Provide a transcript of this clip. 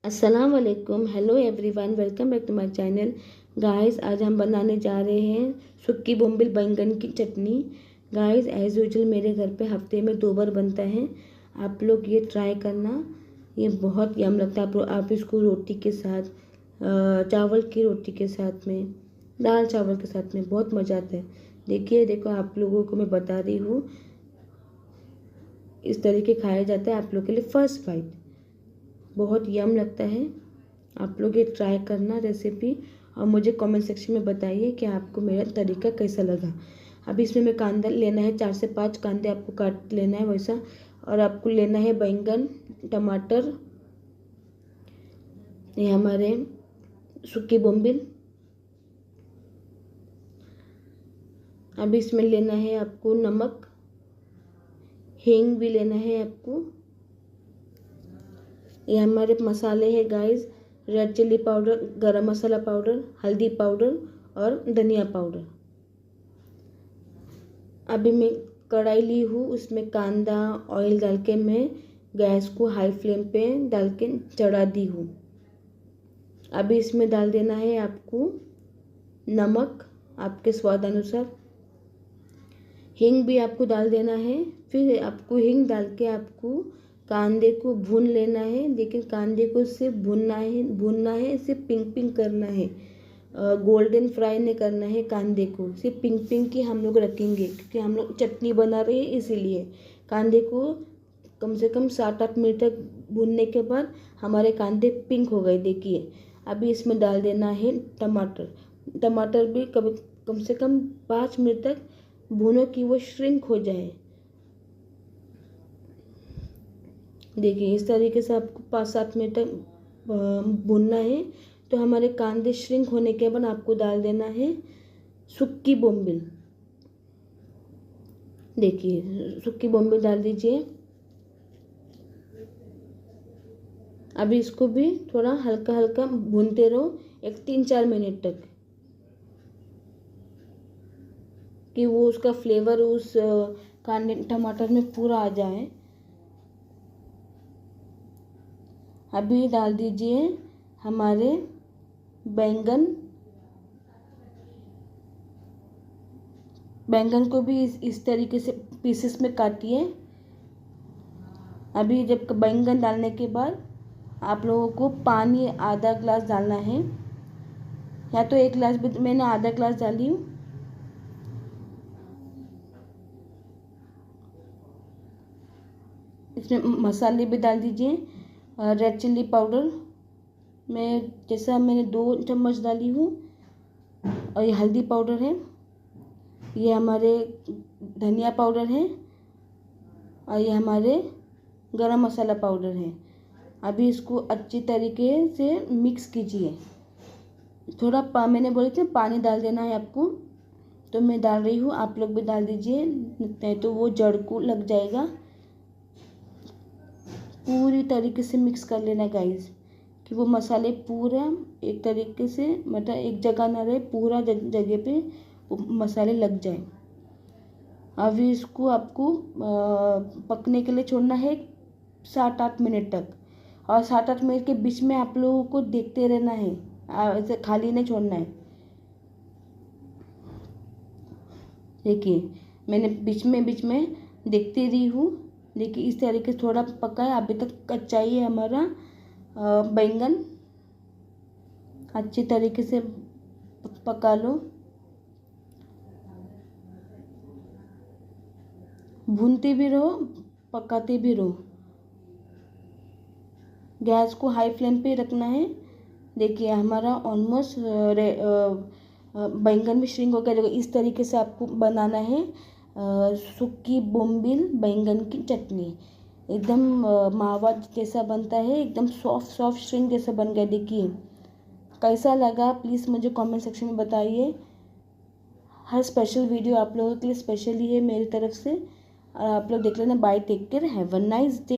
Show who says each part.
Speaker 1: अस्सलाम वालेकुम, hello everyone, welcome back to my channel. Guys, आज हम बनाने जा रहे हैं सुक्की बोम्बिल बैंगन की चटनी। गाइस, एज यूजुअल मेरे घर पे हफ्ते में 2 बार बनता है। आप लोग ये ट्राई करना, ये बहुत यम लगता है। आप इसको रोटी के साथ, चावल की रोटी के साथ में, दाल चावल के साथ में बहुत मज़ा आता है। देखो आप लोगों को मैं बता रही हूँ, इस तरीके खाया जाता है आप लोग के लिए फर्स्ट बाइट। बहुत यम लगता है। आप लोग ये ट्राई करना रेसिपी, और मुझे कमेंट सेक्शन में बताइए कि आपको मेरा तरीका कैसा लगा। अब इसमें मैं कांदा लेना है, 4 से 5 कांदे आपको काट लेना है वैसा। और आपको लेना है बैंगन, टमाटर, ये हमारे सूखी बोम्बिल। अब इसमें लेना है आपको नमक, हींग भी लेना है आपको। ये हमारे मसाले हैं गाइस, रेड चिल्ली पाउडर, गरम मसाला पाउडर, हल्दी पाउडर और धनिया पाउडर। अभी मैं कढ़ाई ली हूँ, उसमें कांदा ऑयल डाल के मैं गैस को हाई फ्लेम पे डाल के चढ़ा दी हूँ। अभी इसमें डाल देना है आपको नमक आपके स्वाद अनुसार। हींग भी आपको डाल देना है। फिर आपको हींग डाल के आपको कांदे को भून लेना है, लेकिन कांदे को सिर्फ भूनना है, सिर्फ पिंक पिंक करना है। गोल्डन फ्राई नहीं करना है कांदे को, सिर्फ पिंक पिंक ही हम लोग रखेंगे, क्योंकि हम लोग चटनी बना रहे हैं इसीलिए। कांदे को कम से कम 7-8 मिनट तक भूनने के बाद हमारे कांदे पिंक हो गए। देखिए, अभी इसमें डाल देना है टमाटर। टमाटर भी कम से कम 5 मिनट तक भूनो कि वो श्रिंक हो जाए। देखिए, इस तरीके से आपको 5-7 मिनट तक भूनना है। तो हमारे कांदे श्रिंक होने के बाद आपको डाल देना है सुक्की बोम्बिल। देखिए, सुक्की बोम्बिल डाल दीजिए। अभी इसको भी थोड़ा हल्का हल्का भूनते रहो, एक 3-4 मिनट तक, कि वो उसका फ्लेवर उस कांदे टमाटर में पूरा आ जाए। अभी डाल दीजिए हमारे बैंगन को भी इस तरीके से पीसेस में काटिए। अभी जब बैंगन डालने के बाद आप लोगों को पानी आधा ग्लास डालना है, या तो 1 ग्लास भी, मैंने आधा ग्लास डाली हूँ। इसमें मसाले भी डाल दीजिए। रेड चिल्ली पाउडर मैंने 2 चम्मच डाली हूँ, और ये हल्दी पाउडर है, ये हमारे धनिया पाउडर है, और ये हमारे गरम मसाला पाउडर है। अभी इसको अच्छी तरीके से मिक्स कीजिए। थोड़ा मैंने बोली थी पानी डाल देना है आपको, तो मैं डाल रही हूँ, आप लोग भी डाल दीजिए, नहीं तो वो जड़ को लग जाएगा। पूरी तरीके से मिक्स कर लेना गाइस, कि वो मसाले पूरा एक तरीके से, मतलब एक जगह ना रहे, पूरा जगह पे वो मसाले लग जाए। अभी इसको आपको पकने के लिए छोड़ना है 7-8 मिनट तक, और 7-8 मिनट के बीच में आप लोगों को देखते रहना है, ऐसे खाली नहीं छोड़ना है। देखिए, मैंने बीच में देखते रही हूँ। देखिए, इस तरीके से थोड़ा पका है, अभी तक कच्चा ही है हमारा बैंगन। अच्छी तरीके से पका लो, भूनते भी रहो, पकाते भी रहो। गैस को हाई फ्लेम पे रखना है। देखिए, हमारा ऑलमोस्ट बैंगन भी श्रिंक हो गया। देखो, इस तरीके से आपको बनाना है सुक्की बोम्बिल बैंगन की चटनी। एकदम मावा जैसा बनता है, एकदम सॉफ्ट श्रिंक जैसा बन गया। देखिए, कैसा लगा प्लीज़ मुझे कमेंट सेक्शन में बताइए। हर स्पेशल वीडियो आप लोगों के लिए स्पेशल ही है मेरी तरफ से, और आप लोग देख लेना। Bye, take care, have a nice day.